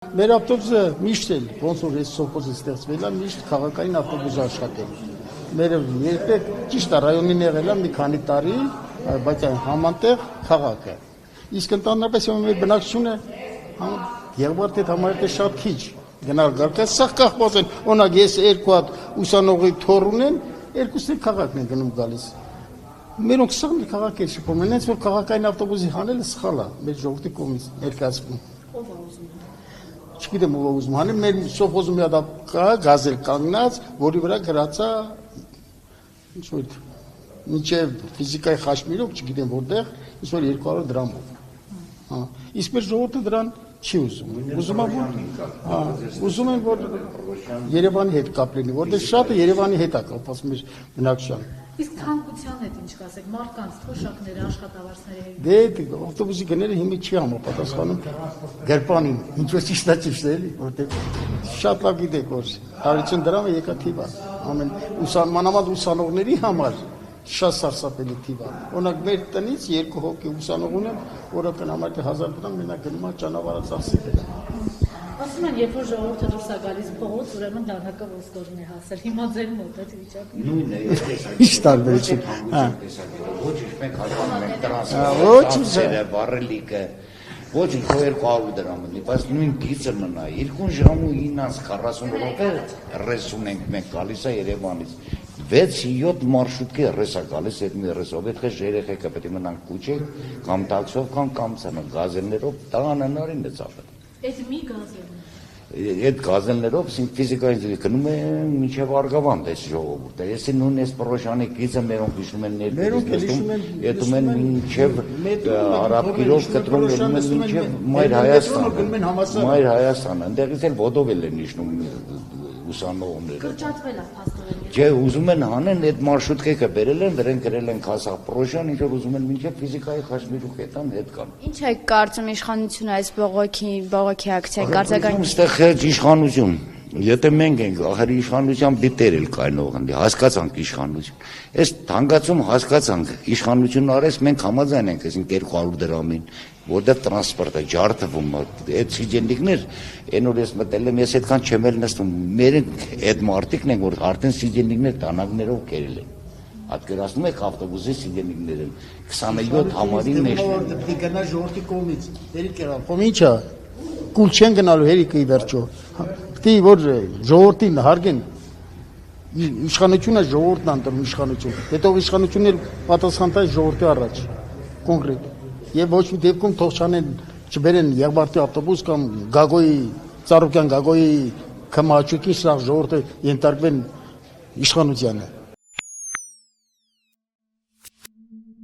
Մեր ավտոբուսը միշտ էլ, ոնց որ այս սոկոզը ստեղծվել է, միշտ քաղաքային ավտոբուս աշխատել։ Մեր երբեք ճիշտ է ռայոնին եղել է մի քանի տարի, բայց համանտեղ քաղաք է։ Իսկ ընդհանրապես մեր բնակչությունը Եղվարդի համարյա շատ քիչ գնալ գալու, սա կախված են, օրինակ ես երկու հատ ուսանողի թոռ ունեն, երկուսն էլ քաղաքն են գնում գալիս։ Մերոնք սա մի քաղաք է շփում, այնց որ քաղաքային ավտոբուսի հանելը սխալ է, մեր ժողովրդի կողմից ներկայացվում։ Ով է ուզում։ Չգիտեմ ով ուզում անել, մեր սոֆոզում մի հատ կա, գազել կանգնած, որի վրա գրած է ինչ որ մինչև ֆիզիկայի խաչմիրով, չգիտեմ որտեղ, ինչ որ 200 դրամով։ Հա, իսկ մեր ժողովուրդը դրան չի ուզում։ Ուզում են որ Երևանի հետ կապ լինի, որտեղ շատը Երևանի հետ է կապված մեր բնակչության։ Իսկ թանկության հետ ինչ կասեք, մարդկանց թոշակները, աշխատավարձների հետ։ Դե ավտոբուսի գները հիմա չի համապատասխանում գրպանին, ինչպես ճիշտ է էլի, որտեղ շատ լավ գիտեք որ 150 դրամը եկա թիվ է։ Ամեն մանավանդ ուսանողների համար շատ սարսափելի թիվ է։ Օրինակ մեր տնից երկու հոգի ուսանող ունեն, օրական համարյա 1000 դրամ մենակ գնում է ճանապարհացածի։ Ասում են, երբ որ ժողովուրդը դուրս է գալիս փողոց, ուրեմն դանակը ոսկորն է հասել։ Հիմա ձեր մոտ այդ վիճակը։ Նույնն է, Ինչ տարբերություն։ ոչ մենք հաշվում ենք տրանսպորտը, վառելիքը, ոչ 200 դրամ ունի, բայց նույն գիծը մնա 2 ժամ ու 9:40 րոպե ռես ունենք մենք գալիս է Երևանից 6-7 մարշրուտկի ռես է գալիս այդ մի ռեսով, այդքան երեխեքը պետք է մնան կուչել կամ տաքսով կամ գազելներով, տանանարին է ծախել։ Այդ մի գազելն է։ Այդ գազելներով ֆիզիկային գնում է մինչև Արգավանդ այս ժողովուրդը։ Если նույն այս Պրոշյանի գիծը մերոնք հիշում են ներկայացնում, եթում են մինչև Արաբկիրով կտրում գնում են մինչև Մայր Հայաստան։ Մայր Հայաստան, այնտեղից էլ ոտով են իջնում ուսանողները։ Կրճատվել է փաստորեն։ Չէ, ուզում են հանեն այդ մարշրուտկեքը բերել են, դրեն գրել են Հասախ Պրոշյան, ինչ որ ուզում են մինչև ֆիզիկայի խաչմերուկ հետան հետ կան։ Ինչ է կարծում իշխանությունը այս բողոքի ակցիայի կարձակային։ Այստեղ խեղճ իշխանություն։ Եթե մենք ենք ախր իշխանության բիտեր էլ կայնող ընդ հասկացանք իշխանություն։ Այս թանկացում հասկացանք իշխանություն արես մենք համաձայն ենք այսին 200 դրամին, որտեղ տրանսպորտը ջարդվում այդ սիջենիկներ այն որ ես մտել եմ ես այդքան չեմ էլ նստում մեր այդ մարտիկն են որ արդեն սիջենիկներ տանակներով կերել են պատկերացնում եք ավտոբուսի սիջենիկները 27 համարի մեջ պետք է գնա ժողովրդի կողմից հերիք եղավ ո՞մ ինչա կուլ չեն գնալու հերիքը ի վերջո պետք է որ ժողովրդին հարգեն իշխանությունը ժողովուրդն անդրում իշխանություն հետո իշխանությունն էլ պատասխան տա ժողովրդի առաջ կոնկրետ եւ ոչ մի դեպքում թող չանեն չբերեն Եղվարդի ավտոբուս կամ Գագոյի Ծառուկյան Գագոյի կմաճուկի սա ժողովուրդը ենթարկվեն իշխանությանը